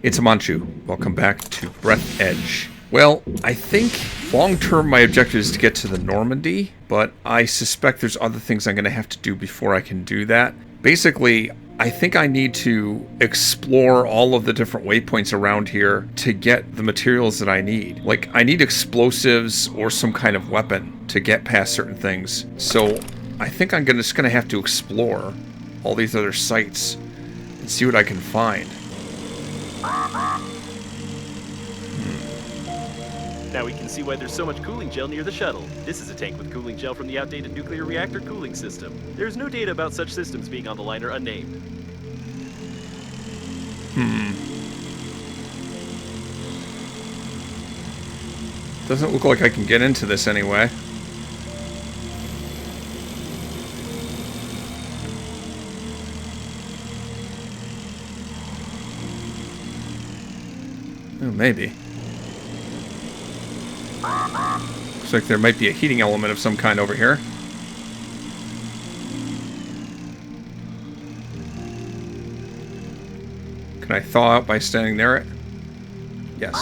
It's Amanchu. Welcome back to Breathedge. Well, I think long-term my objective is to get to the Normandy, but I suspect there's other things I'm going to have to do before I can do that. Basically, I think I need to explore all of the different waypoints around here to get the materials that I need. Like, I need explosives or some kind of weapon to get past certain things. So, I think I'm just going to have to explore all these other sites and see what I can find. Now we can see why there's so much cooling gel near the shuttle. This is a tank with cooling gel from the outdated nuclear reactor cooling system. There's no data about such systems being on the liner unnamed. Doesn't look like I can get into this anyway. Oh, maybe. Looks like there might be a heating element of some kind over here. Can I thaw out by standing near it? Yes.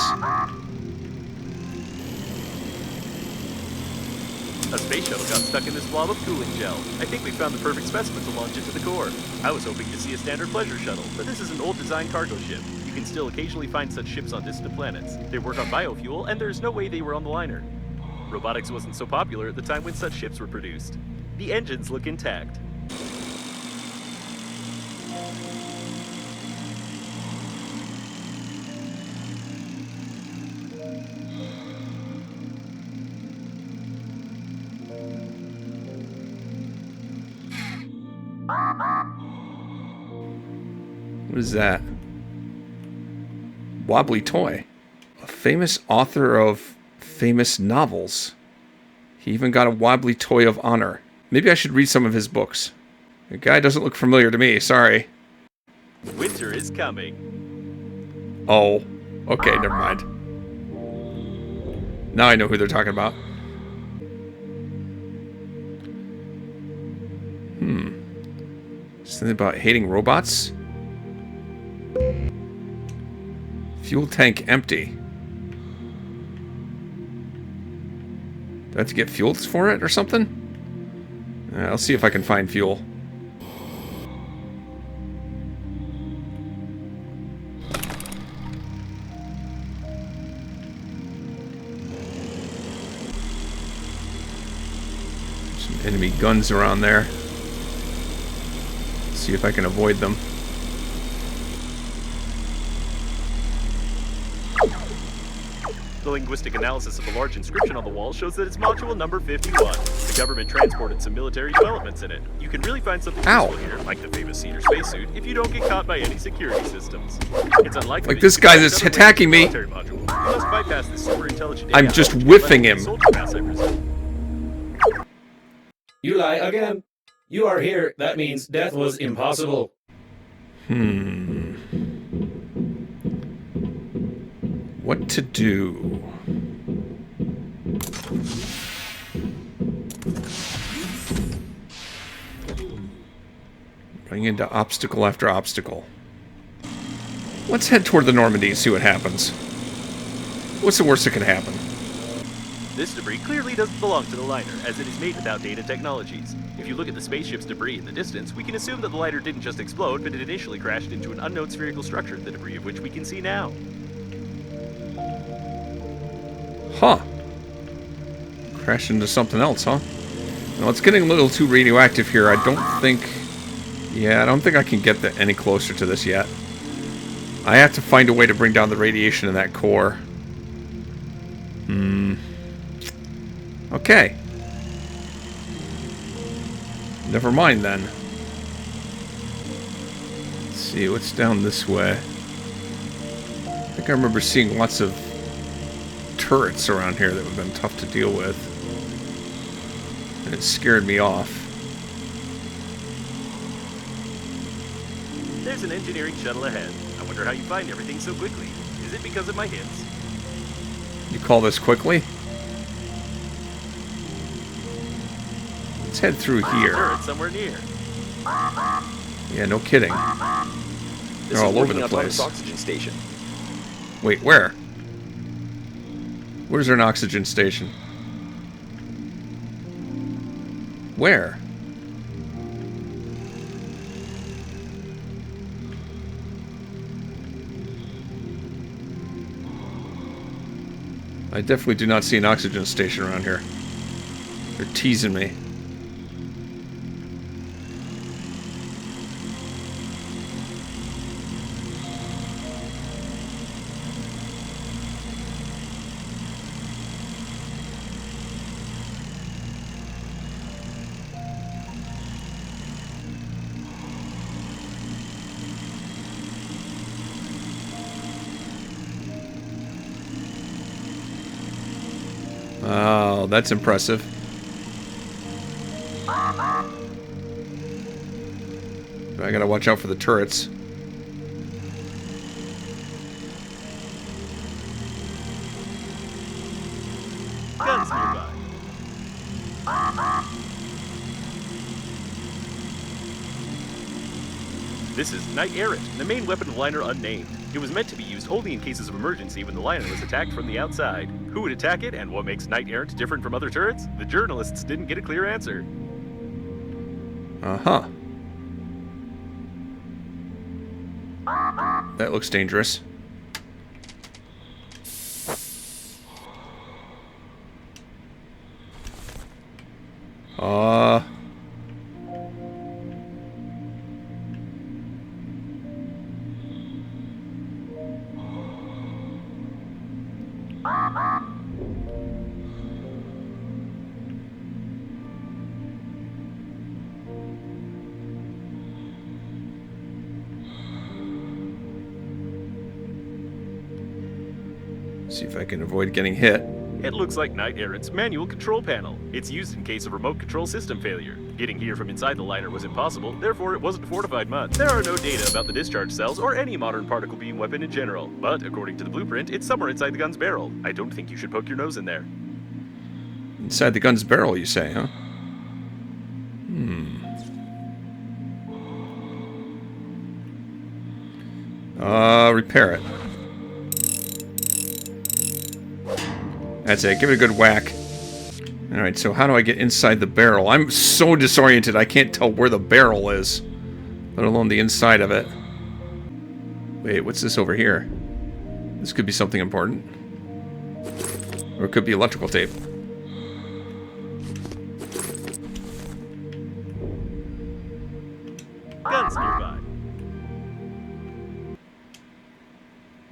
A space shuttle got stuck in this blob of cooling gel. I think we found the perfect specimen to launch into the core. I was hoping to see a standard pleasure shuttle, but this is an old design cargo ship. You can still occasionally find such ships on distant planets. They work on biofuel, and there's no way they were on the liner. Robotics wasn't so popular at the time when such ships were produced. The engines look intact. What is that? Wobbly toy. A famous author of famous novels. He even got a wobbly toy of honor. Maybe I should read some of his books. The guy doesn't look familiar to me, sorry. Winter is coming. Oh, okay, never mind. Now I know who they're talking about. Something about hating robots? Fuel tank empty. Do I have to get fuels for it or something? I'll see if I can find fuel. Some enemy guns around there. See if I can avoid them. The linguistic analysis of the large inscription on the wall shows that it's module number 51. The government transported some military developments in it. You can really find something useful here, like the famous Cedar spacesuit, if you don't get caught by any security systems. It's unlikely like this guy that's attacking me. You must bypass this super intelligent I'm just whiffing him. You lie again. You are here. That means death was impossible. What to do? Running into obstacle after obstacle. Let's head toward the Normandy and see what happens. What's the worst that can happen? This debris clearly doesn't belong to the liner, as it is made with outdated technologies. If you look at the spaceship's debris in the distance, we can assume that the liner didn't just explode, but it initially crashed into an unknown spherical structure, the debris of which we can see now. Huh. Crashed into something else, huh? Well, it's getting a little too radioactive here. I don't think... Yeah, I don't think I can get any closer to this yet. I have to find a way to bring down the radiation in that core. Okay. Never mind then. Let's see, what's down this way? I think I remember seeing lots of turrets around here that would have been tough to deal with. And it scared me off. There's an engineering shuttle ahead. I wonder how you find everything so quickly. Is it because of my hints? You call this quickly? Let's head through here. Turret somewhere near. Yeah, no kidding. They're all over the place. Oxygen station. Wait, where? Where's there an oxygen station? Where? I definitely do not see an oxygen station around here. They're teasing me. Oh, that's impressive. I gotta watch out for the turrets. Guns nearby. This is Knight Errant, the main weapon of liner unnamed. It was meant to be used only in cases of emergency when the liner was attacked from the outside. Who would attack it, and what makes Knight Errant different from other turrets? The journalists didn't get a clear answer. Uh-huh. That looks dangerous. See if I can avoid getting hit. It looks like Knight Errant's manual control panel. It's used in case of remote control system failure. Getting here from inside the liner was impossible, therefore it wasn't fortified much. There are no data about the discharge cells or any modern particle beam weapon in general, but according to the blueprint, it's somewhere inside the gun's barrel. I don't think you should poke your nose in there. Inside the gun's barrel, you say, huh? Repair it. That's it. Give it a good whack. Alright, so how do I get inside the barrel? I'm so disoriented I can't tell where the barrel is, let alone the inside of it. Wait, what's this over here? This could be something important. Or it could be electrical tape. Guns nearby.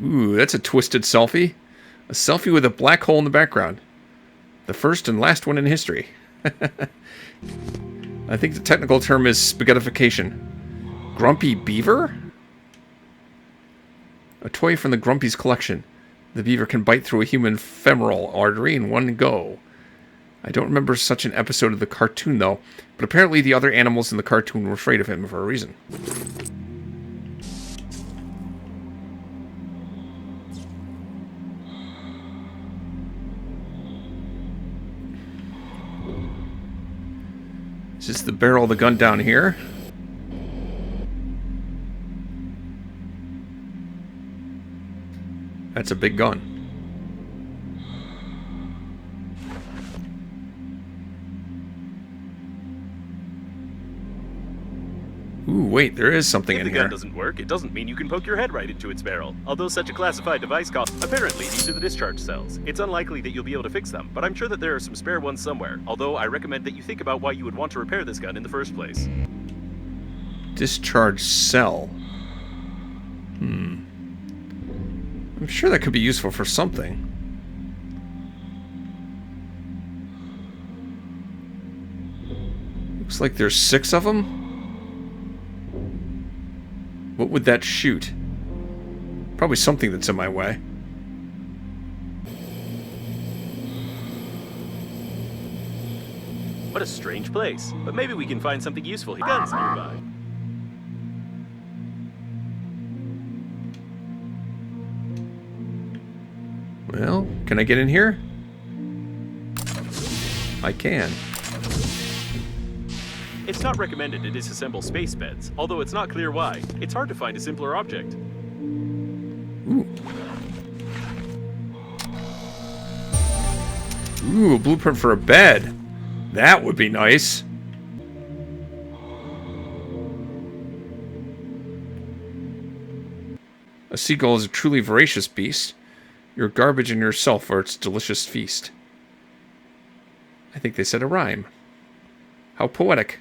Ooh, that's a twisted selfie. A selfie with a black hole in the background. The first and last one in history. I think the technical term is spaghettification. Grumpy Beaver? A toy from the Grumpy's collection. The beaver can bite through a human femoral artery in one go. I don't remember such an episode of the cartoon, though, but apparently the other animals in the cartoon were afraid of him for a reason. Is this the barrel of the gun down here? That's a big gun. Ooh, wait, there is something in If the here. gun doesn't work, it doesn't mean you can poke your head right into its barrel. Although such a classified device costs, apparently these are the discharge cells. It's unlikely that you'll be able to fix them, but I'm sure that there are some spare ones somewhere. Although I recommend that you think about why you would want to repair this gun in the first place. Discharge cell. I'm sure that could be useful for something. Looks like there's 6 of them. What would that shoot? Probably something that's in my way. What a strange place. But maybe we can find something useful here. Guns nearby. Well, can I get in here? I can. It's not recommended to disassemble space beds, although it's not clear why. It's hard to find a simpler object. Ooh. Ooh, a blueprint for a bed. That would be nice. A seagull is a truly voracious beast. You're garbage in yourself for its delicious feast. I think they said a rhyme. How poetic.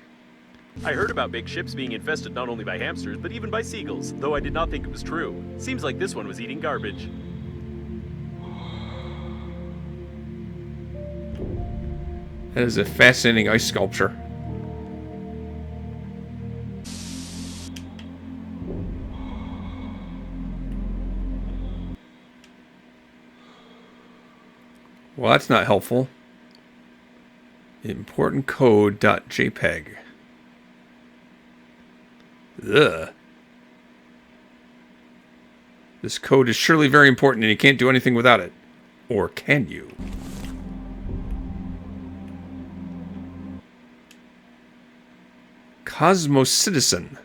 I heard about big ships being infested not only by hamsters, but even by seagulls, though I did not think it was true. Seems like this one was eating garbage. That is a fascinating ice sculpture. Well, that's not helpful. Important code.jpg. Ugh. This code is surely very important and you can't do anything without it. Or can you? Cosmos Citizen.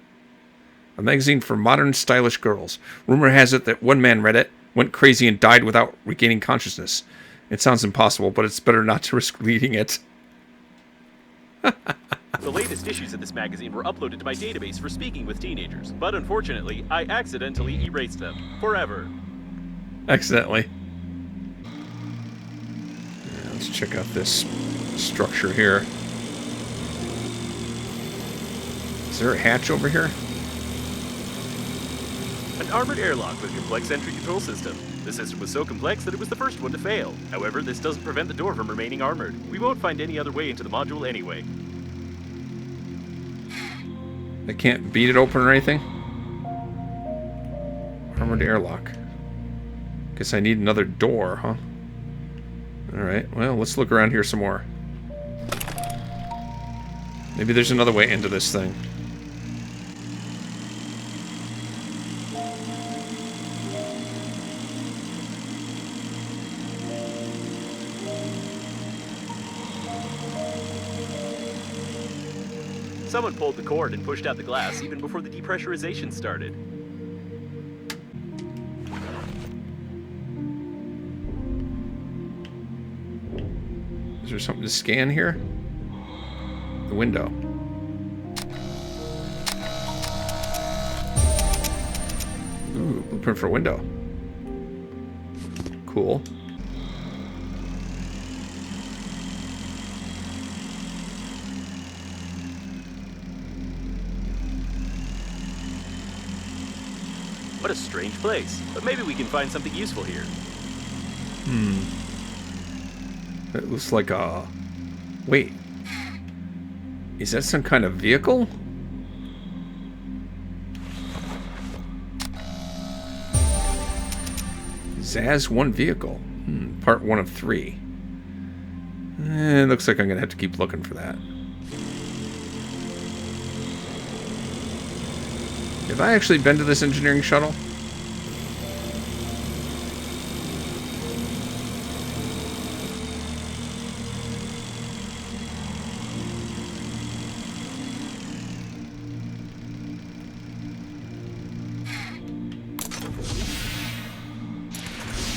A magazine for modern, stylish girls. Rumor has it that one man read it, went crazy, and died without regaining consciousness. It sounds impossible, but it's better not to risk reading it. The latest issues of this magazine were uploaded to my database for speaking with teenagers, but unfortunately, I accidentally erased them. Forever. Accidentally. Let's check out this structure here. Is there a hatch over here? An armored airlock with complex entry control system. The system was so complex that it was the first one to fail. However, this doesn't prevent the door from remaining armored. We won't find any other way into the module anyway. I can't beat it open or anything? Armored airlock. Guess I need another door, huh? Alright, well, let's look around here some more. Maybe there's another way into this thing. Someone pulled the cord and pushed out the glass even before the depressurization started. Is there something to scan here? The window. Ooh, blueprint for a window. Cool. What a strange place, but maybe we can find something useful here. It looks like a... Wait. Is that some kind of vehicle? Zaz 1 vehicle. Part 1 of 3. It looks like I'm going to have to keep looking for that. Have I actually been to this engineering shuttle?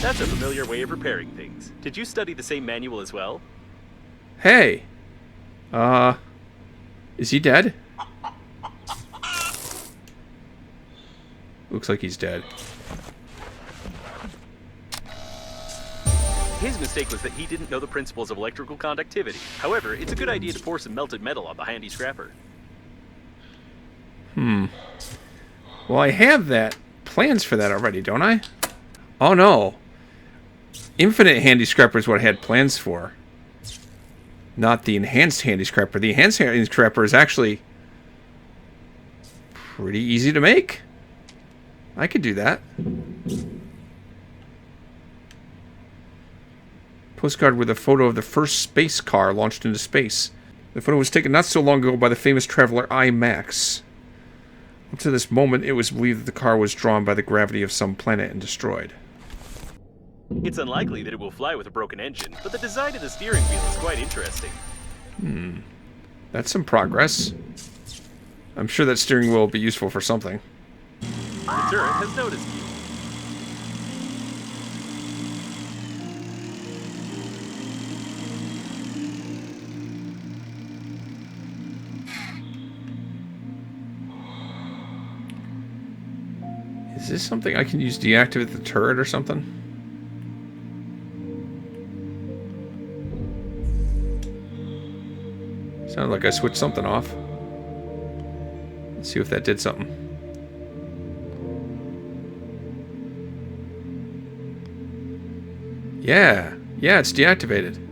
That's a familiar way of repairing things. Did you study the same manual as well? Hey! Is he dead? Looks like he's dead. His mistake was that he didn't know the principles of electrical conductivity. However, it's a good idea to pour some melted metal on the handy scrapper. Well, I have that. Plans for that already, don't I? Oh, no. Infinite handy scrapper is what I had plans for. Not the enhanced handy scrapper. The enhanced handy scrapper is actually pretty easy to make. I could do that. Postcard with a photo of the first space car launched into space. The photo was taken not so long ago by the famous traveler I. Max. Up to this moment, it was believed that the car was drawn by the gravity of some planet and destroyed. It's unlikely that it will fly with a broken engine, but the design of the steering wheel is quite interesting. That's some progress. I'm sure that steering wheel will be useful for something. The turret has noticed you. Is this something I can use to deactivate the turret or something? Sounded like I switched something off. Let's see if that did something. Yeah, it's deactivated.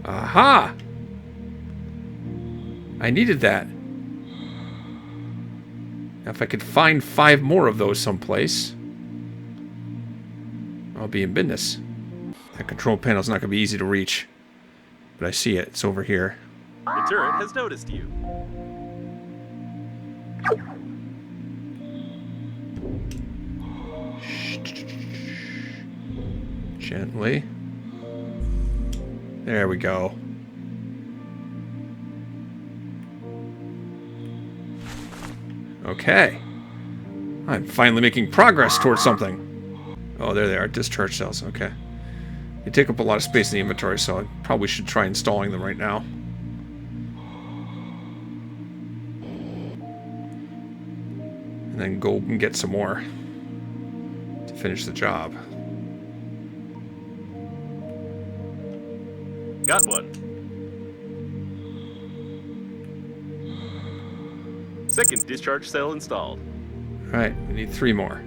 Aha! I needed that. Now if I could find 5 more of those someplace, I'll be in business. That control panel's not going to be easy to reach. But I see it. It's over here. The turret has noticed you. Gently. There we go. Okay. I'm finally making progress towards something. Oh, there they are. Discharge cells. Okay. They take up a lot of space in the inventory, so I probably should try installing them right now. And then go and get some more to finish the job. Got one. Second discharge cell installed. Alright, we need 3 more.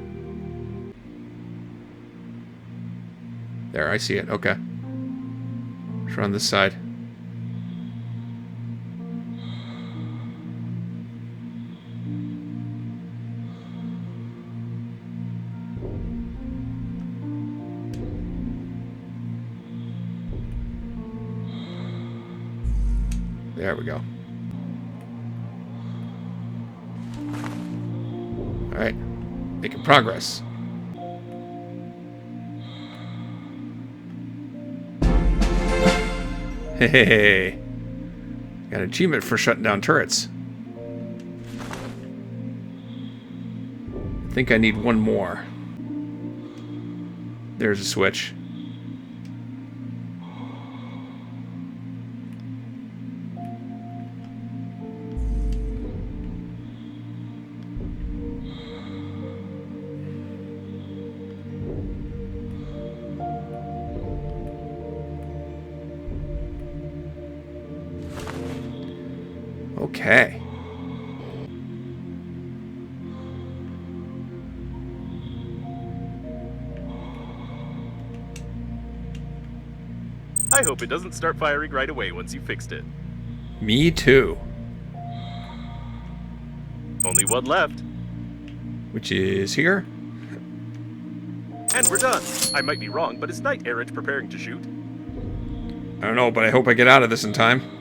There, I see it. Okay. It's on this side. There we go. Alright. Making progress. Hey. Got an achievement for shutting down turrets. I think I need 1 more. There's a switch. Okay. I hope it doesn't start firing right away once you fixed it. Me too. Only one left. Which is here. And we're done. I might be wrong, but is Knight Errant preparing to shoot? I don't know, but I hope I get out of this in time.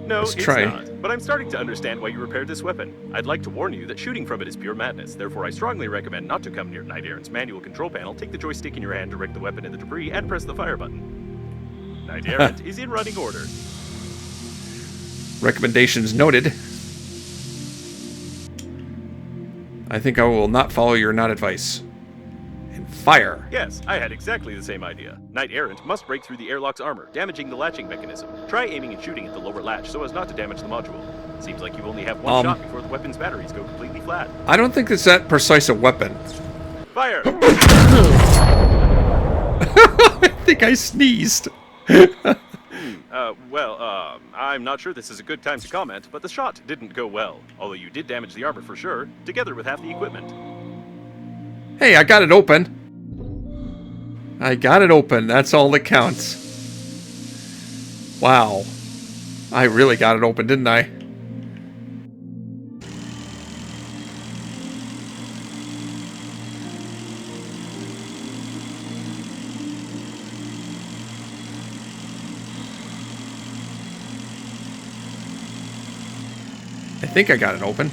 No, Let's it's try. not. But I'm starting to understand why you repaired this weapon. I'd like to warn you that shooting from it is pure madness. Therefore, I strongly recommend not to come near Knight Errant's manual control panel, take the joystick in your hand, direct the weapon in the debris, and press the fire button. Knight Errant is in running order. Recommendations noted. I think I will not follow your not advice. And fire. Yes, I had exactly the same idea. Knight Errant must break through the airlock's armor, damaging the latching mechanism. Try aiming and shooting at the lower latch so as not to damage the module. Seems like you only have one shot before the weapon's batteries go completely flat. I don't think it's that precise a weapon. Fire! I think I sneezed. I'm not sure this is a good time to comment, but the shot didn't go well. Although you did damage the armor for sure, together with half the equipment. Hey, I got it open. I got it open. That's all that counts. Wow. I really got it open, didn't I? I think I got it open.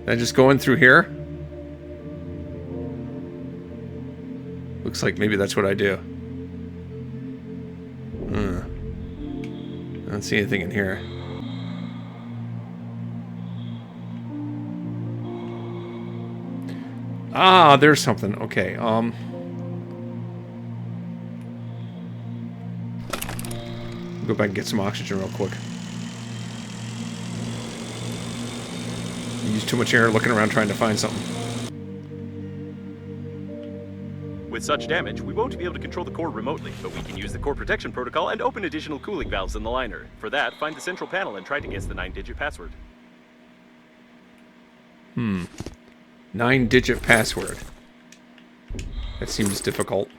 Did I just go in through here? Looks like maybe that's what I do. don't see anything in here. Ah, there's something. Okay, go back and get some oxygen real quick. Use too much air looking around trying to find something. With such damage, we won't be able to control the core remotely, but we can use the core protection protocol and open additional cooling valves in the liner. For that, find the central panel and try to guess the 9-digit password. 9-digit password. That seems difficult.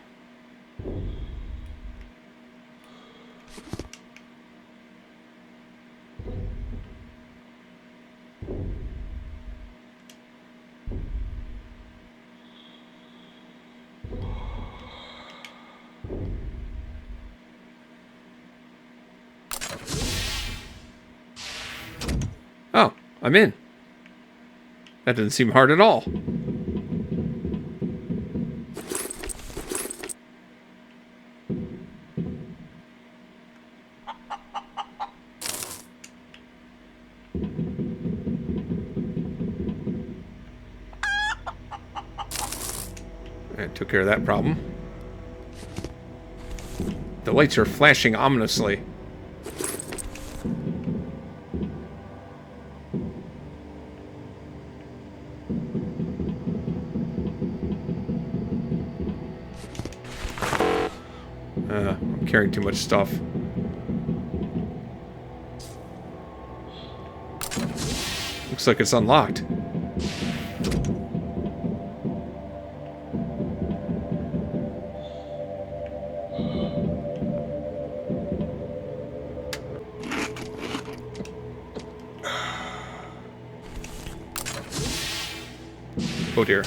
Oh, I'm in. That didn't seem hard at all. I took care of that problem. The lights are flashing ominously. I'm carrying too much stuff. Looks like it's unlocked. Oh dear.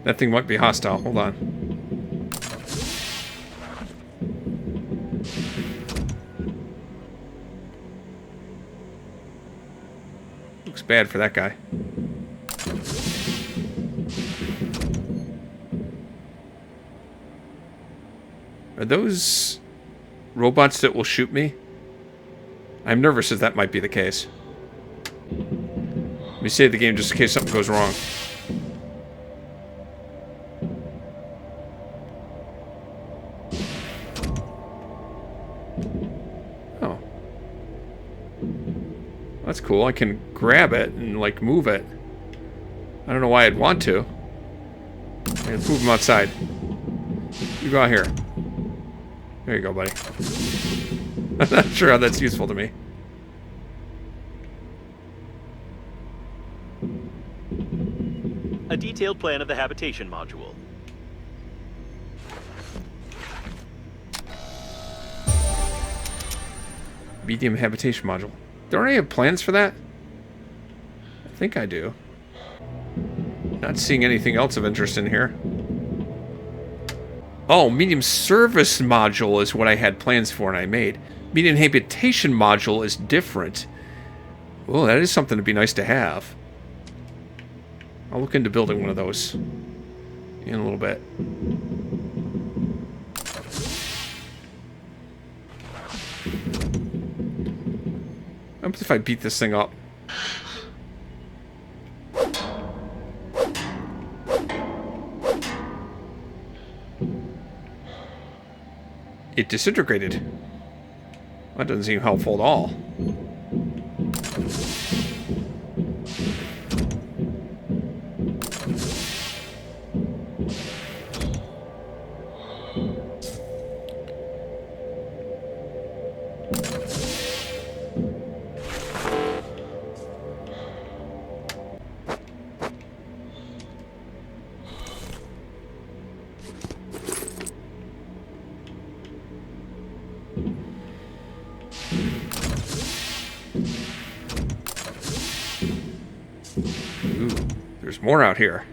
That thing might be hostile. Hold on. Looks bad for that guy. Are those robots that will shoot me? I'm nervous that that might be the case. Let me save the game just in case something goes wrong. Oh. That's cool. I can grab it and, like, move it. I don't know why I'd want to. Okay, let's move him outside. You go out here. There you go, buddy. I'm not sure how that's useful to me. A detailed plan of the habitation module. Medium habitation module. Do I already have plans for that? I think I do. Not seeing anything else of interest in here. Oh, medium service module is what I had plans for and I made. Medium habitation module is different. Oh, that is something to be nice to have. I'll look into building one of those in a little bit. What if I beat this thing up? It disintegrated. That doesn't seem helpful at all. Ooh, there's more out here.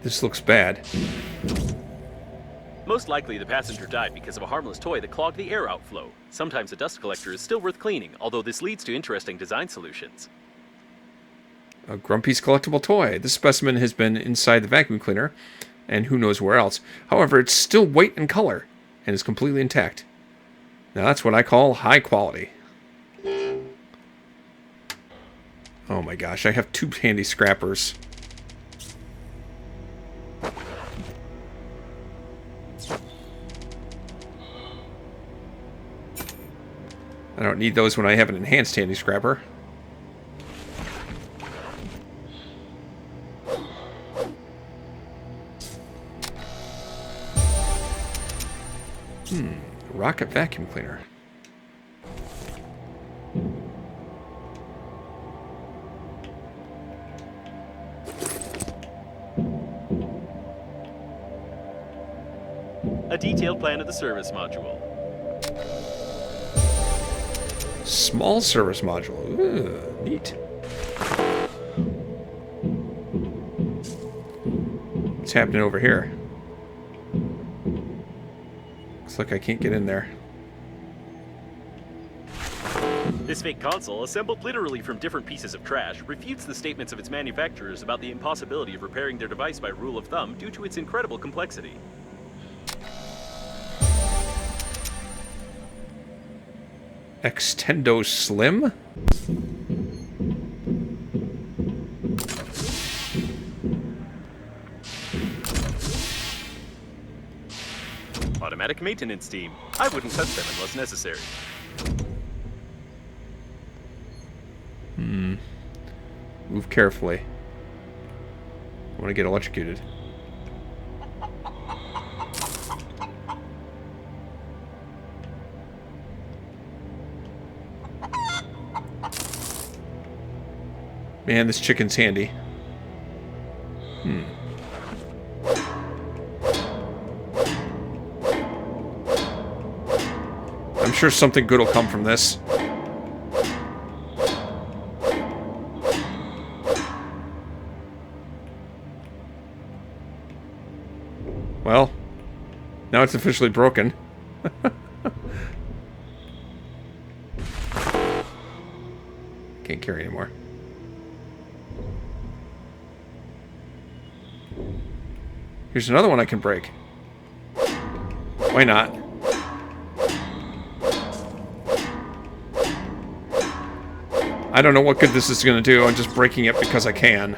This looks bad. Most likely the passenger died because of a harmless toy that clogged the air outflow. Sometimes a dust collector is still worth cleaning, although this leads to interesting design solutions. A Grumpy's collectible toy. This specimen has been inside the vacuum cleaner, and who knows where else. However, it's still white in color, and is completely intact. Now that's what I call high quality. Oh my gosh, I have 2 handy scrappers. I don't need those when I have an enhanced handy scrapper. Rocket vacuum cleaner. A detailed plan of the service module. Small service module. Ooh, neat. What's happening over here? Looks like I can't get in there. This fake console, assembled literally from different pieces of trash, refutes the statements of its manufacturers about the impossibility of repairing their device by rule of thumb due to its incredible complexity. Extendo Slim? Automatic maintenance team. I wouldn't touch them unless necessary. Move carefully. I want to get electrocuted. Man, this chicken's handy. I'm sure something good will come from this. Well, now it's officially broken. Can't carry anymore. Here's another one I can break. Why not? I don't know what good this is going to do. I'm just breaking it because I can.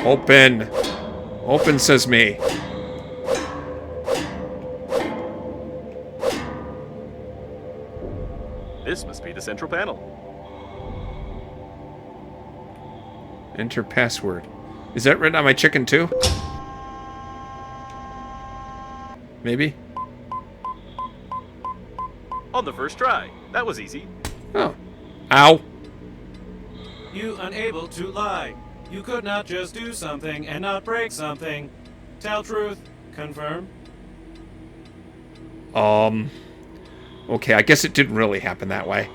Open. Open, says me. This must be the central panel. Enter password. Is that written on my chicken too? Maybe? On the first try. That was easy. Oh. Ow. You unable to lie. You could not just do something and not break something. Tell truth. Confirm. Okay, I guess it didn't really happen that way.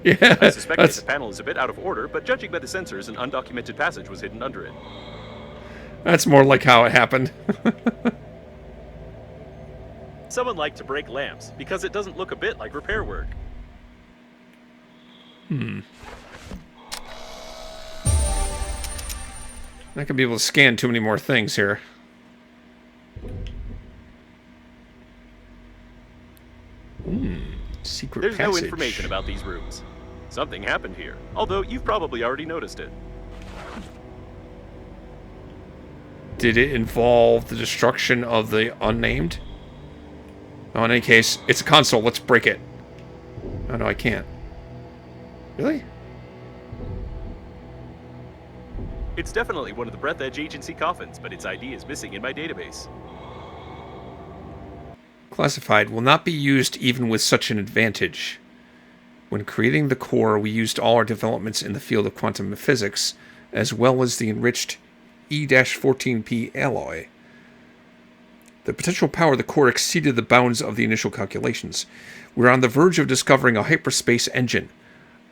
Yeah, I suspect this panel is a bit out of order, but judging by the sensors, an undocumented passage was hidden under it. that's more like how it happened. Someone liked to break lamps, because it doesn't look a bit like repair work. Not gonna be able to scan too many more things here. Secret There's passage. no information about these rooms. Something happened here, although you've probably already noticed it. Did it involve the destruction of the unnamed? Oh, in any case, it's a console. Let's break it. Oh, no, I can't. Really? It's definitely one of the Breathedge agency coffins, but its ID is missing in my database. Classified will not be used even with such an advantage. When creating the core, we used all our developments in the field of quantum physics, as well as the enriched E-14P alloy. The potential power of the core exceeded the bounds of the initial calculations. We're on the verge of discovering a hyperspace engine.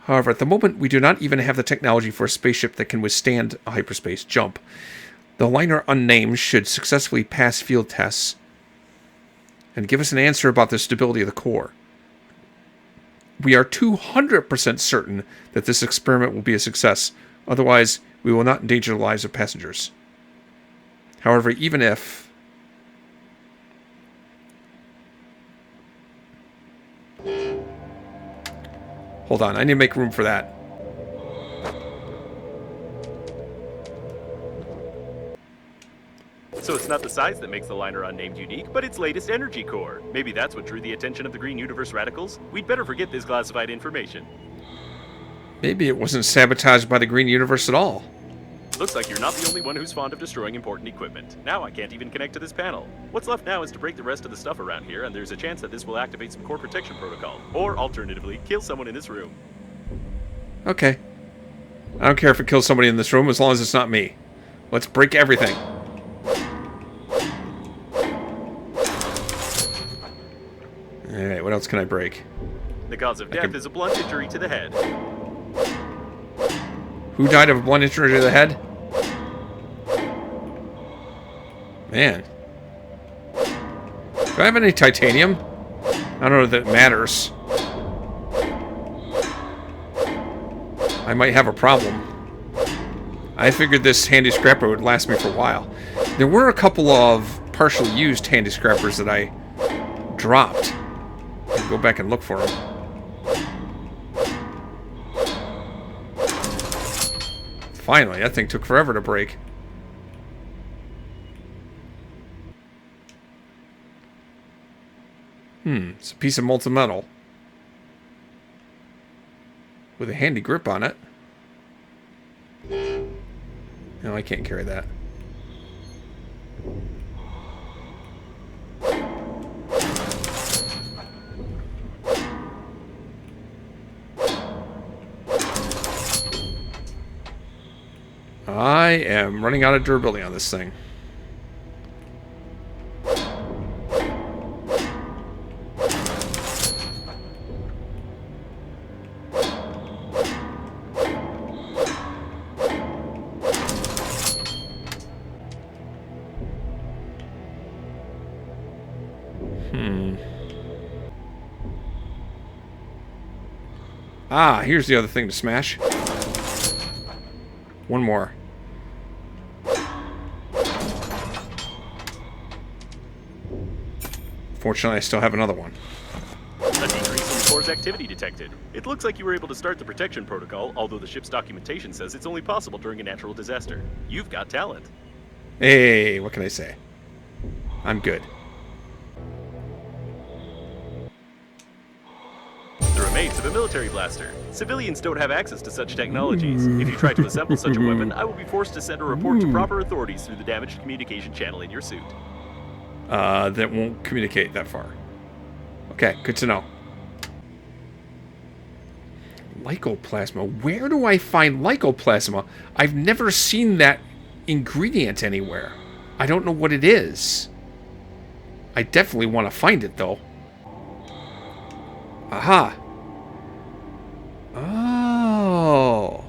However, at the moment, we do not even have the technology for a spaceship that can withstand a hyperspace jump. The liner unnamed should successfully pass field tests and give us an answer about the stability of the core. We are 200% certain that this experiment will be a success. Otherwise, we will not endanger the lives of passengers. However, even if... Hold on, I need to make room for that. So it's not the size that makes the liner unnamed unique, but its latest energy core. Maybe that's what drew the attention of the Green Universe radicals? We'd better forget this classified information. Maybe it wasn't sabotaged by the Green Universe at all. Looks like you're not the only one who's fond of destroying important equipment. Now I can't even connect to this panel. What's left now is to break the rest of the stuff around here, and there's a chance that this will activate some core protection protocol. Or, alternatively, kill someone in this room. Okay. I don't care if it kills somebody in this room as long as it's not me. Let's break everything. Alright, what else can I break? The cause of death is a blunt injury to the head. Who died of a blunt injury to the head? Man. Do I have any titanium? I don't know that it matters. I might have a problem. I figured this handy scrapper would last me for a while. There were a couple of partially used handy scrappers that I dropped. I can go back and look for them. Finally, that thing took forever to break. It's a piece of molten metal with a handy grip on it. No, I can't carry that. I am running out of durability on this thing. Ah, here's the other thing to smash. One more. Fortunately, I still have another one. A decrease in the core's activity detected. It looks like you were able to start the protection protocol, although the ship's documentation says it's only possible during a natural disaster. You've got talent. Hey, what can I say? I'm good. The remains of a military blaster. Civilians don't have access to such technologies. If you try to assemble such a weapon, I will be forced to send a report to proper authorities through the damaged communication channel in your suit. That won't communicate that far. Okay, good to know. Lycoplasma. Where do I find lycoplasma? I've never seen that ingredient anywhere. I don't know what it is. I definitely want to find it, though. Aha. Oh.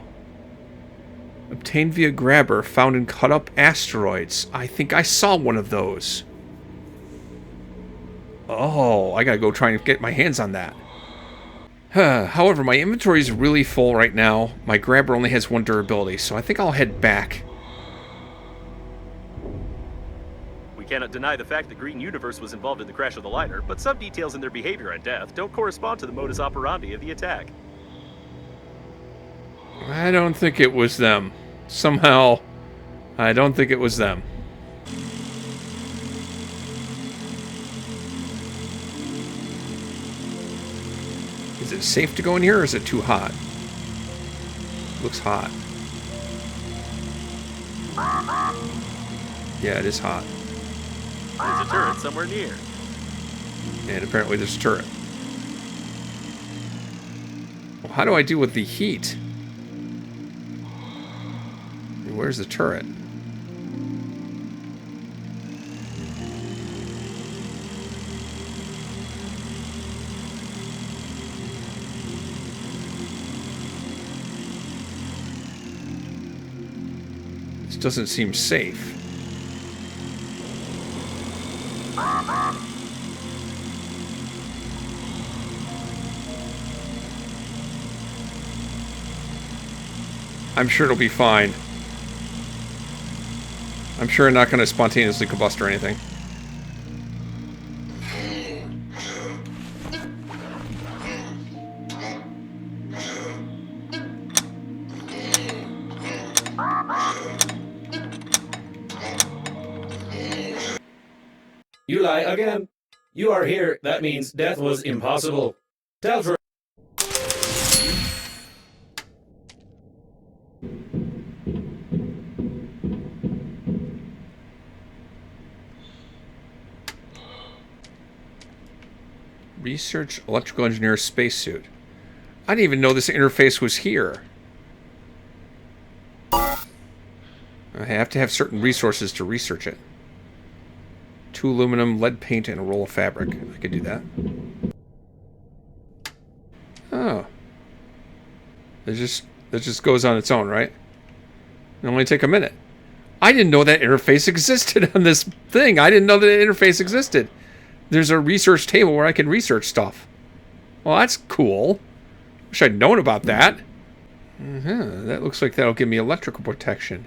Obtained via grabber, found in cut-up asteroids. I think I saw one of those. Oh, I gotta go try and get my hands on that. However, my inventory is really full right now. My grabber only has 1 durability, so I think I'll head back. We cannot deny the fact that Green Universe was involved in the crash of the liner, but some details in their behavior and death don't correspond to the modus operandi of the attack. I don't think it was them. Somehow, I don't think it was them. Is it safe to go in here, or is it too hot? Looks hot. Yeah, it is hot. There's a turret somewhere near. And apparently there's a turret. Well, how do I deal with the heat? Where's the turret? This doesn't seem safe. I'm sure it'll be fine. I'm sure I'm not going to spontaneously combust or anything. You lie again. You are here. That means death was impossible. Tell truth. Research electrical engineer spacesuit. I didn't even know this interface was here. I have to have certain resources to research it. 2 aluminum, lead paint, and a roll of fabric. I could do that. Oh. That just goes on its own, right? It'll only take a minute. I didn't know that interface existed on this thing. I didn't know that interface existed. There's a research table where I can research stuff. Well, that's cool. Wish I'd known about that. That looks like that'll give me electrical protection.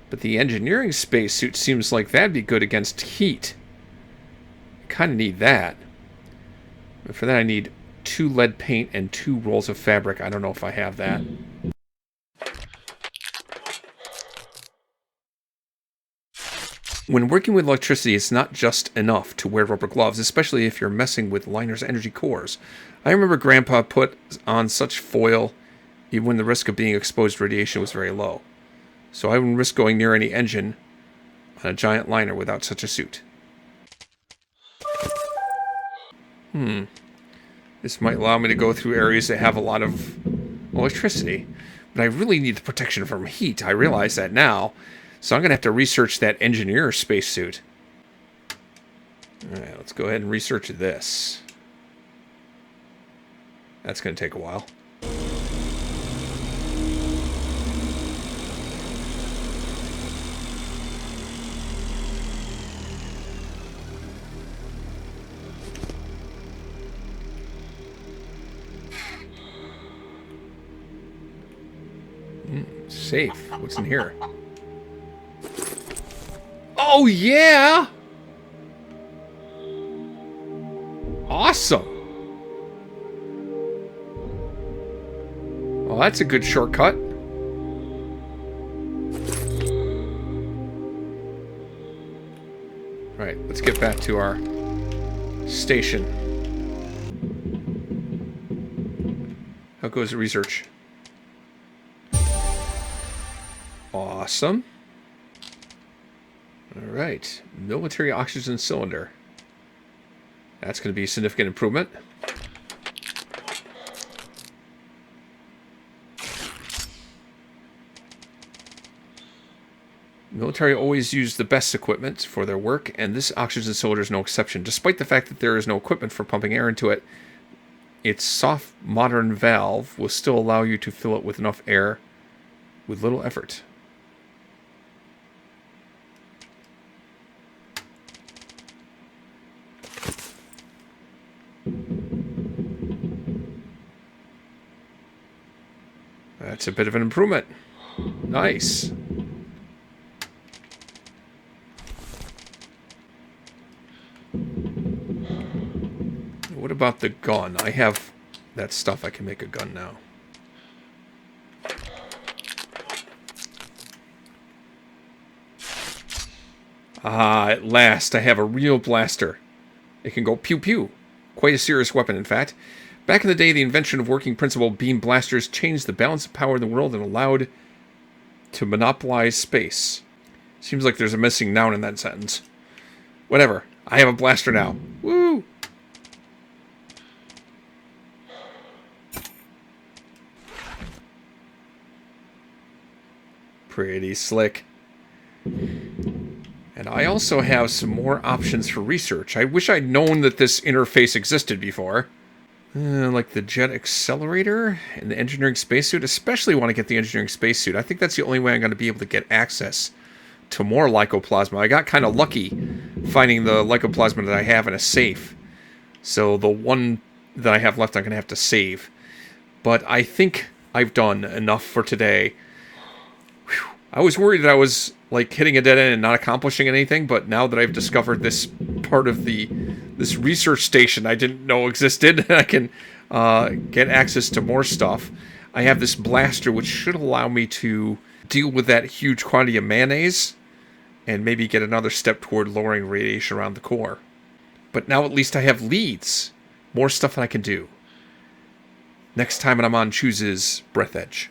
But the engineering spacesuit seems like that'd be good against heat. I kind of need that. But for that I need 2 lead paint and 2 rolls of fabric. I don't know if I have that. When working with electricity, it's not just enough to wear rubber gloves, especially if you're messing with liners' energy cores. I remember Grandpa put on such foil even when the risk of being exposed to radiation was very low. So I wouldn't risk going near any engine on a giant liner without such a suit. This might allow me to go through areas that have a lot of electricity. But I really need the protection from heat. I realize that now. So I'm going to have to research that engineer spacesuit. Alright, let's go ahead and research this. That's going to take a while. Safe. What's in here? Oh, yeah! Awesome! Well, that's a good shortcut. Right, let's get back to our station. How goes the research? Awesome. Alright, military oxygen cylinder. That's going to be a significant improvement. Military always use the best equipment for their work, and this oxygen cylinder is no exception. Despite the fact that there is no equipment for pumping air into it, its soft, modern valve will still allow you to fill it with enough air with little effort. That's a bit of an improvement. Nice. What about the gun? I have that stuff. I can make a gun now. Ah, at last I have a real blaster. It can go pew-pew. Quite a serious weapon, in fact. Back in the day, the invention of working principle beam blasters changed the balance of power in the world and allowed to monopolize space. Seems like there's a missing noun in that sentence. Whatever. I have a blaster now. Woo! Pretty slick. And I also have some more options for research. I wish I'd known that this interface existed before. Like the jet accelerator and the engineering spacesuit. Especially want to get the engineering spacesuit. I think that's the only way I'm going to be able to get access to more lycoplasma. I got kind of lucky finding the lycoplasma that I have in a safe. So the one that I have left I'm going to have to save. But I think I've done enough for today. Whew. I was worried that I was like hitting a dead end and not accomplishing anything, but now that I've discovered this part of this research station I didn't know existed, I can get access to more stuff. I have this blaster which should allow me to deal with that huge quantity of mayonnaise and maybe get another step toward lowering radiation around the core. But now at least I have leads. More stuff that I can do. Next time I'm on Chooses Breathedge.